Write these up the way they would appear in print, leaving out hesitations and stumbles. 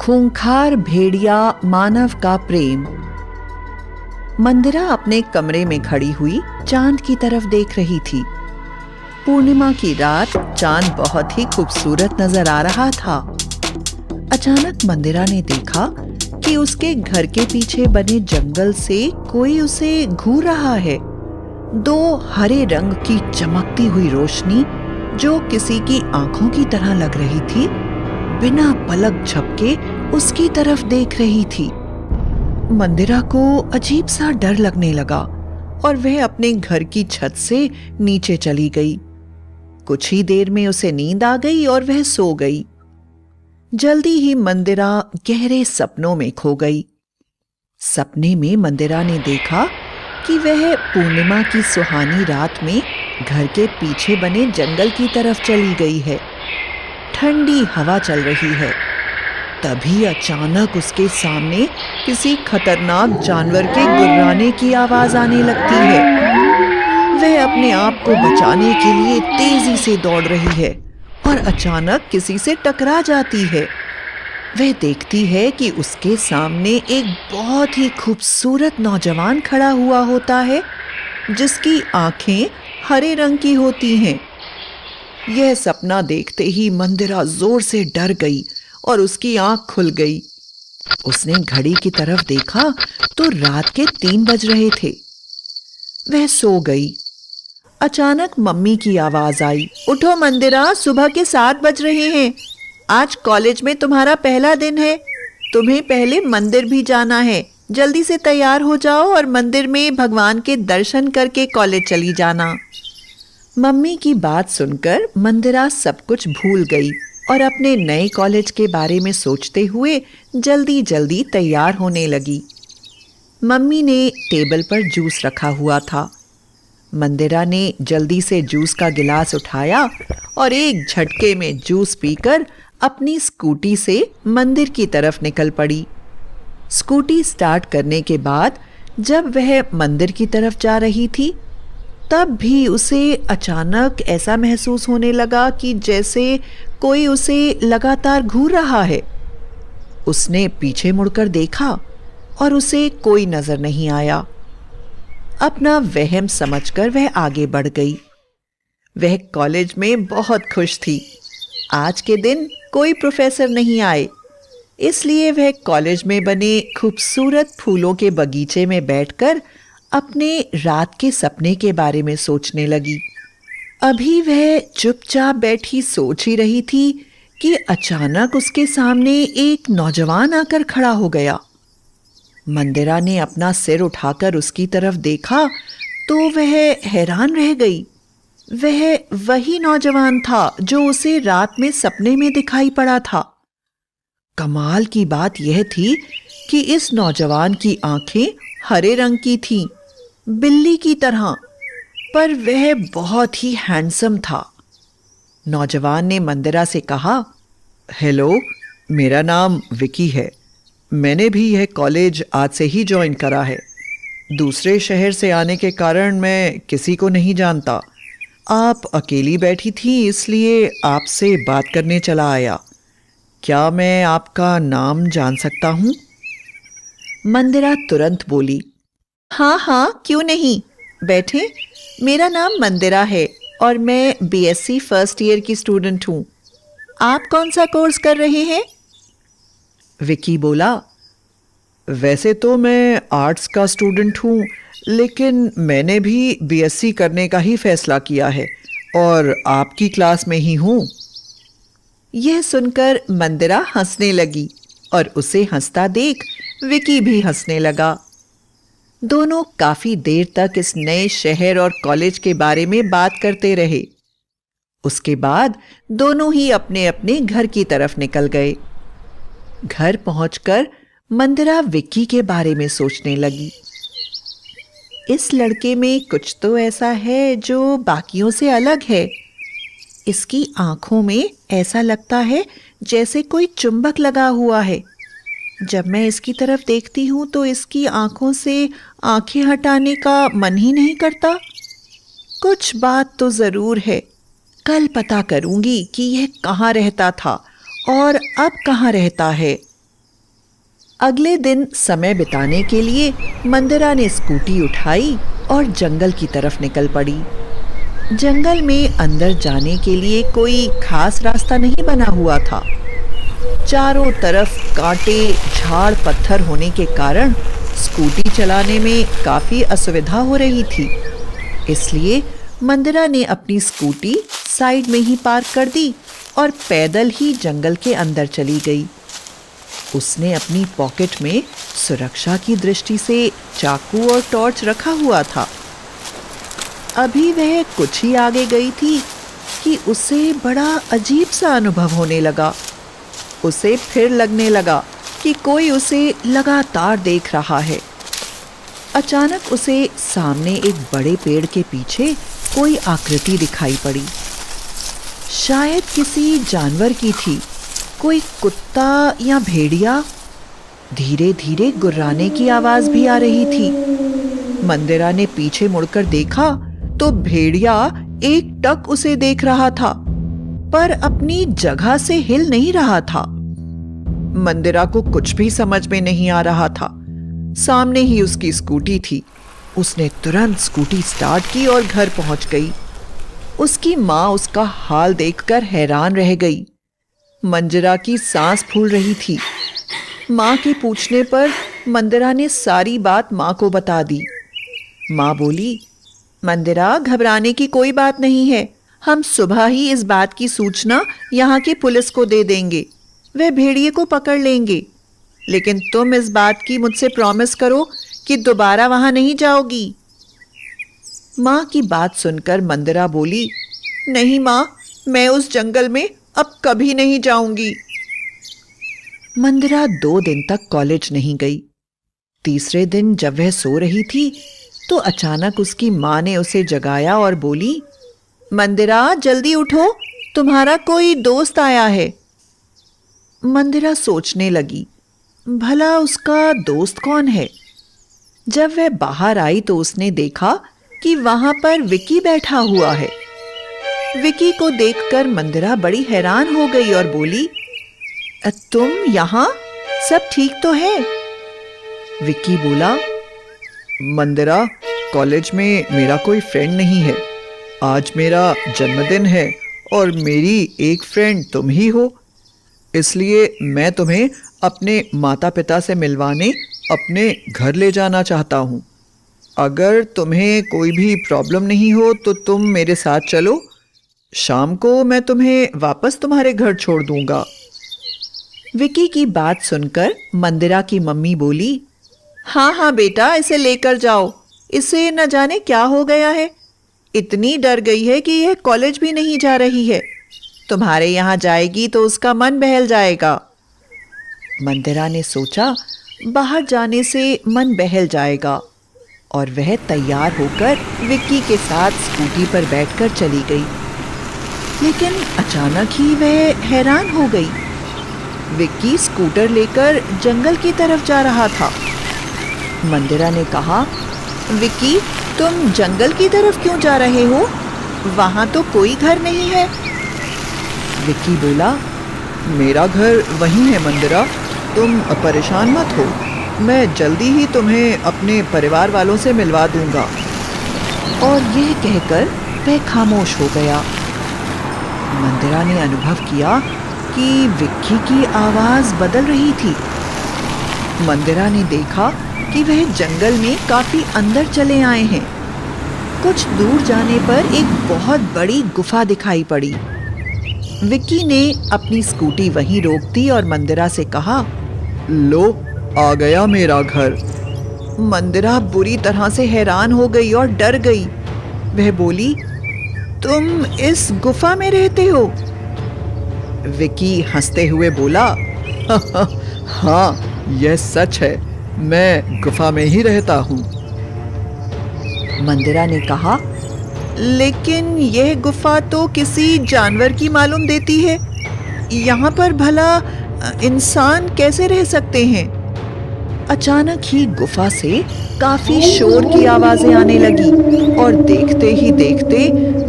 खूंखार भेड़िया मानव का प्रेम। मंदिरा अपने कमरे में खड़ी हुई चांद की तरफ देख रही थी। पूर्णिमा की रात चांद बहुत ही खूबसूरत नजर आ रहा था। अचानक मंदिरा ने देखा कि उसके घर के पीछे बने जंगल से कोई उसे घूर रहा है। दो हरे रंग की चमकती हुई रोशनी जो किसी की आंखों की तरह लग रही थी, बिना पलक झपके उसकी तरफ देख रही थी। मंदिरा को अजीब सा डर लगने लगा और वह अपने घर की छत से नीचे चली गई। कुछ ही देर में उसे नींद आ गई और वह सो गई। जल्दी ही मंदिरा गहरे सपनों में खो गई। सपने में मंदिरा ने देखा कि वह पूर्णिमा की सुहानी रात में घर के पीछे बने जंगल की तरफ चली गई है। ठंडी हवा चल रही है। तभी अचानक उसके सामने किसी खतरनाक जानवर के गुर्राने की आवाज आने लगती है। वह अपने आप को बचाने के लिए तेजी से दौड़ रही है और अचानक किसी से टकरा जाती है। वह देखती है कि उसके सामने एक बहुत ही खूबसूरत नौजवान खड़ा हुआ होता है, जिसकी आंखें हरे रंग की होती हैं। यह सपना देखते ही मंदिरा जोर से डर गई और उसकी आंख खुल गई। उसने घड़ी की तरफ देखा तो रात के 3 बज रहे थे। वह सो गई। अचानक मम्मी की आवाज आई, उठो मंदिरा, सुबह के 7 बज रहे हैं। आज कॉलेज में तुम्हारा पहला दिन है। तुम्हें पहले मंदिर भी जाना है। जल्दी से तैयार हो जाओ और मंदिर में भगवान के दर्शन करके कॉलेज चली जाना। मम्मी की बात सुनकर मंदिरा सब कुछ भूल गई और अपने नए कॉलेज के बारे में सोचते हुए जल्दी जल्दी तैयार होने लगी। मम्मी ने टेबल पर जूस रखा हुआ था। मंदिरा ने जल्दी से जूस का गिलास उठाया और एक झटके में जूस पीकर अपनी स्कूटी से मंदिर की तरफ निकल पड़ी। स्कूटी स्टार्ट करने के बाद जब वह मंदिर की तरफ जा रही थी, तब भी उसे अचानक ऐसा महसूस होने लगा कि जैसे कोई उसे लगातार घूर रहा है। उसने पीछे मुड़कर देखा और उसे कोई नजर नहीं आया। अपना वहम समझकर वह आगे बढ़ गई। वह कॉलेज में बहुत खुश थी। आज के दिन कोई प्रोफेसर नहीं आए, इसलिए वह कॉलेज में बने खूबसूरत फूलों के बगीचे में बैठकर अपने रात के सपने के बारे में सोचने लगी। अभी वह चुपचाप बैठी सोच ही रही थी कि अचानक उसके सामने एक नौजवान आकर खड़ा हो गया। मंदिरा ने अपना सिर उठाकर उसकी तरफ देखा तो वह हैरान रह गई। वह वही नौजवान था जो उसे रात में सपने में दिखाई पड़ा था। कमाल की बात यह थी कि इस नौजवान की आंखें हरे रंग की थीं, बिल्ली की तरह, पर वह बहुत ही हैंडसम था। नौजवान ने मंदिरा से कहा, हेलो, मेरा नाम विकी है। मैंने भी यह कॉलेज आज से ही ज्वाइन करा है। दूसरे शहर से आने के कारण मैं किसी को नहीं जानता। आप अकेली बैठी थी, इसलिए आपसे बात करने चला आया। क्या मैं आपका नाम जान सकता हूँ? मंदिरा तुरंत बोली, हाँ हाँ, क्यों नहीं, बैठे। मेरा नाम मंदिरा है और मैं बीएससी फर्स्ट ईयर की स्टूडेंट हूँ। आप कौन सा कोर्स कर रहे हैं? विकी बोला, वैसे तो मैं आर्ट्स का स्टूडेंट हूँ, लेकिन मैंने भी बीएससी करने का ही फैसला किया है और आपकी क्लास में ही हूँ। यह सुनकर मंदिरा हंसने लगी और उसे हंसता देख विकी भी हंसने लगा। दोनों काफी देर तक इस नए शहर और कॉलेज के बारे में बात करते रहे। उसके बाद दोनों ही अपने अपने घर की तरफ निकल गए। घर पहुंचकर मंदिरा विक्की के बारे में सोचने लगी। इस लड़के में कुछ तो ऐसा है जो बाकियों से अलग है। इसकी आंखों में ऐसा लगता है जैसे कोई चुंबक लगा हुआ है। जब मैं इसकी तरफ देखती हूँ तो इसकी आंखों से आंखें हटाने का मन ही नहीं करता। कुछ बात तो जरूर है। कल पता करूंगी कि यह कहाँ रहता था और अब कहाँ रहता है। अगले दिन समय बिताने के लिए मंदिरा ने स्कूटी उठाई और जंगल की तरफ निकल पड़ी। जंगल में अंदर जाने के लिए कोई खास रास्ता नहीं बना हुआ था। चारों तरफ कांटे, झाड़, पत्थर होने के कारण स्कूटी चलाने में काफी असुविधा हो रही थी। इसलिए मंदिरा ने अपनी स्कूटी साइड में ही पार्क कर दी और पैदल ही जंगल के अंदर चली गई। उसने अपनी पॉकेट में सुरक्षा की दृष्टि से चाकू और टॉर्च रखा हुआ था। अभी वह कुछ ही आगे गई थी कि उसे बड़ा अजीब सा अनुभव होने लगा। उसे फिर लगने लगा कि कोई उसे लगातार देख रहा है। अचानक उसे सामने एक बड़े पेड़ के पीछे कोई आकृति दिखाई पड़ी। शायद किसी जानवर की थी, कोई कुत्ता या भेड़िया। धीरे धीरे गुर्राने की आवाज भी आ रही थी। मंदिरा ने पीछे मुड़कर देखा तो भेड़िया एकटक उसे देख रहा था, पर अपनी जगह से हिल नहीं रहा था। मंदिरा को कुछ भी समझ में नहीं आ रहा था। सामने ही उसकी स्कूटी थी। उसने तुरंत स्कूटी स्टार्ट की और घर पहुंच गई। उसकी माँ उसका हाल देखकर हैरान रह गई। मंदिरा की सांस फूल रही थी। माँ के पूछने पर मंदिरा ने सारी बात माँ को बता दी। माँ बोली, मंदिरा, घबराने की कोई बात नहीं है। हम सुबह ही इस बात की सूचना यहाँ की पुलिस को दे देंगे। वह भेड़िए को पकड़ लेंगे। लेकिन तुम इस बात की मुझसे प्रॉमिस करो कि दोबारा वहां नहीं जाओगी। माँ की बात सुनकर मंदिरा बोली, नहीं माँ, मैं उस जंगल में अब कभी नहीं जाऊंगी। मंदिरा 2 दिन तक कॉलेज नहीं गई। तीसरे दिन जब वह सो रही थी तो अचानक उसकी माँ ने उसे जगाया और बोली, मंदिरा, जल्दी उठो, तुम्हारा कोई दोस्त आया है। मंदिरा सोचने लगी, भला उसका दोस्त कौन है। जब वह बाहर आई तो उसने देखा कि वहां पर विकी बैठा हुआ है। विकी को देखकर मंदिरा बड़ी हैरान हो गई और बोली, तुम यहाँ? सब ठीक तो है? विकी बोला, मंदिरा, कॉलेज में मेरा कोई फ्रेंड नहीं है। आज मेरा जन्मदिन है और मेरी एक फ्रेंड तुम ही हो। इसलिए मैं तुम्हें अपने माता पिता से मिलवाने अपने घर ले जाना चाहता हूँ। अगर तुम्हें कोई भी प्रॉब्लम नहीं हो तो तुम मेरे साथ चलो। शाम को मैं तुम्हें वापस तुम्हारे घर छोड़ दूंगा। विकी की बात सुनकर मंदिरा की मम्मी बोली, हाँ हाँ बेटा, इसे लेकर जाओ। इसे न जाने क्या हो गया है। इतनी डर गई है कि यह कॉलेज भी नहीं जा रही है। तुम्हारे यहाँ जाएगी तो उसका मन बहल जाएगा। मंदिरा ने सोचा, बाहर जाने से मन बहल जाएगा, और वह तैयार होकर विक्की के साथ स्कूटी पर बैठकर चली गई। लेकिन अचानक ही वह हैरान हो गई। विक्की स्कूटर लेकर जंगल की तरफ जा रहा था। मंदिरा ने कहा, विक्की, तुम जंगल की तरफ क्यों जा रहे हो? वहां तो कोई घर नहीं है। विक्की बोला, मेरा घर वहीं है मंदिरा, तुम परेशान मत हो। मैं जल्दी ही तुम्हें अपने परिवार वालों से मिलवा दूंगा। और यह कहकर वह खामोश हो गया। मंदिरा ने अनुभव किया कि विक्की की आवाज़ बदल रही थी। मंदिरा ने देखा कि वह जंगल में काफ़ी अंदर चले आए हैं। कुछ दूर जाने पर एक बहुत बड़ी गुफा दिखाई पड़ी। विक्की ने अपनी स्कूटी वहीं रोक दी और मंदिरा से कहा, लो, आ गया मेरा घर। मंदिरा बुरी तरह से हैरान हो गई और डर गई। वह बोली, तुम इस गुफा में रहते हो? विक्की हंसते हुए बोला, हाँ, यह सच है, मैं गुफा में ही रहता हूँ। मंदिरा ने कहा, लेकिन यह गुफा तो किसी जानवर की मालूम देती है। यहाँ पर भला इंसान कैसे रह सकते हैं? अचानक ही गुफा से काफी शोर की आवाजें आने लगी और देखते ही देखते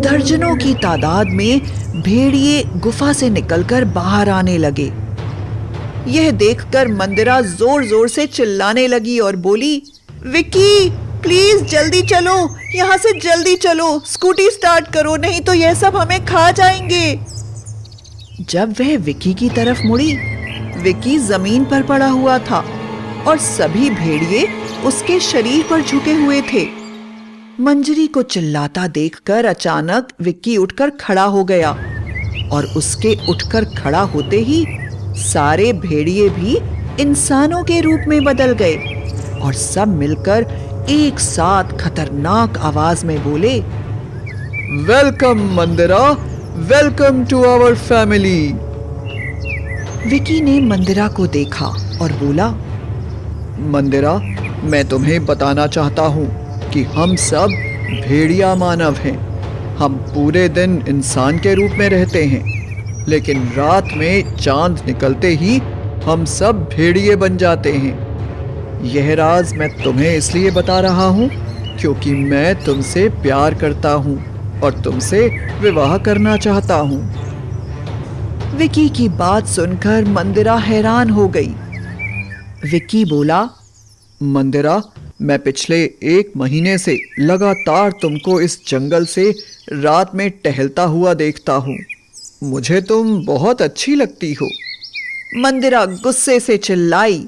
दर्जनों की तादाद में भेड़िए गुफा से निकलकर बाहर आने लगे। यह देखकर मंदिरा जोर जोर से चिल्लाने लगी और बोली, विक्की प्लीज जल्दी चलो, यहाँ से जल्दी चलो, स्कूटी स्टार्ट करो, नहीं तो यह सब हमें खा जाएंगे। जब वह विक्की की तरफ मुड़ी, विक्की जमीन पर पड़ा हुआ था और सभी भेड़िए उसके शरीर पर झुके हुए थे। मंजरी को चिल्लाता देखकर अचानक विक्की उठकर खड़ा हो गया और उसके उठकर खड़ा होते ही सारे भेड़िए भी इंसानों के रूप में बदल गए और सब मिलकर एक साथ खतरनाक आवाज में बोले, welcome Mandira, welcome to our family. Vicky ने मंदिरा को देखा और बोला, मंदिरा, मैं तुम्हें बताना चाहता हूँ कि हम सब भेड़िया मानव हैं। हम पूरे दिन इंसान के रूप में रहते हैं, लेकिन रात में चांद निकलते ही हम सब भेड़िए बन जाते हैं। यह राज मैं तुम्हें इसलिए बता रहा हूँ क्योंकि मैं तुमसे प्यार करता हूँ और तुमसे विवाह करना चाहता हूँ। विक्की की बात सुनकर मंदिरा हैरान हो गई। विक्की बोला, मंदिरा, मैं पिछले 1 महीने से लगातार तुमको इस जंगल से रात में टहलता हुआ देखता हूँ। मुझे तुम बहुत अच्छी लगती हो। मंदिरा गुस्से से चिल्लाई,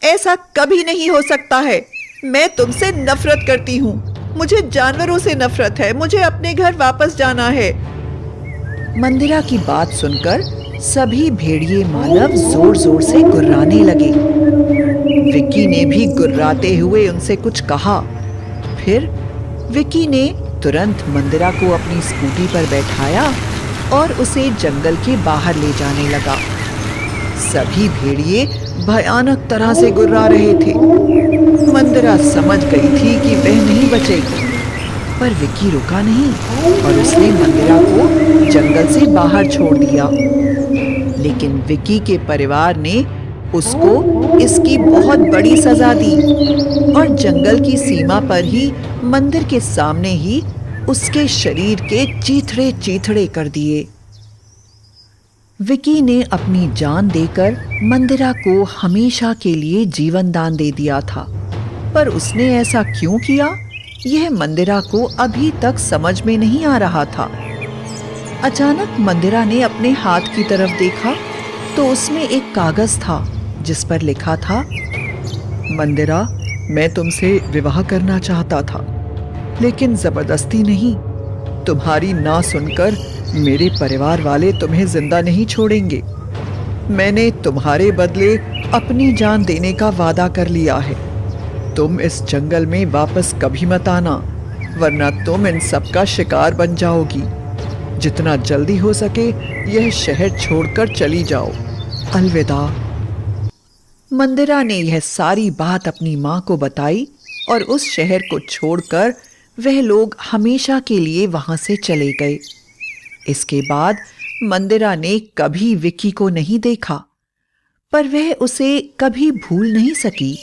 ऐसा कभी नहीं हो सकता है। मैं तुमसे नफरत करती हूँ। मुझे जानवरों से नफरत है। मुझे अपने घर वापस जाना है। मंदिरा की बात सुनकर सभी भेड़िए मानव जोर जोर से गुर्राने लगे। विक्की ने भी गुर्राते हुए उनसे कुछ कहा। फिर विक्की ने तुरंत मंदिरा को अपनी स्कूटी पर बैठाया और उसे जंगल के बाहर ले जाने लगा। सभी भेड़िए भयानक तरह से गुर्रा रहे थे। मंदिरा समझ गई थी कि वह नहीं बचेगी, पर विक्की रुका नहीं और उसने मंदिरा को जंगल से बाहर छोड़ दिया। लेकिन विक्की के परिवार ने उसको इसकी बहुत बड़ी सजा दी और जंगल की सीमा पर ही मंदिर के सामने ही उसके शरीर के चीथड़े चीथड़े कर दिए। विक्की ने अपनी जान देकर मंदिरा को हमेशा के लिए जीवन दान दे दिया था, पर उसने ऐसा क्यों किया, यह मंदिरा को अभी तक समझ में नहीं आ रहा था। अचानक मंदिरा ने अपने हाथ की तरफ देखा तो उसमें एक कागज था जिस पर लिखा था, मंदिरा, मैं तुमसे विवाह करना चाहता था, लेकिन जबरदस्ती नहीं। तुम्हारी ना सुनकर मेरे परिवार वाले तुम्हें जिंदा नहीं छोड़ेंगे। मैंने तुम्हारे बदले अपनी जान देने का वादा कर लिया है। तुम इस जंगल में वापस कभी मत आना, वरना तुम इन सब का शिकार बन जाओगी। जितना जल्दी हो सके यह शहर छोड़कर चली जाओ। अलविदा। मंदिरा ने यह सारी बात अपनी माँ को बताई और उस शहर को छोड़कर वह लोग हमेशा के लिए वहां से चले गए। इसके बाद मंदिरा ने कभी विक्की को नहीं देखा, पर वह उसे कभी भूल नहीं सकी।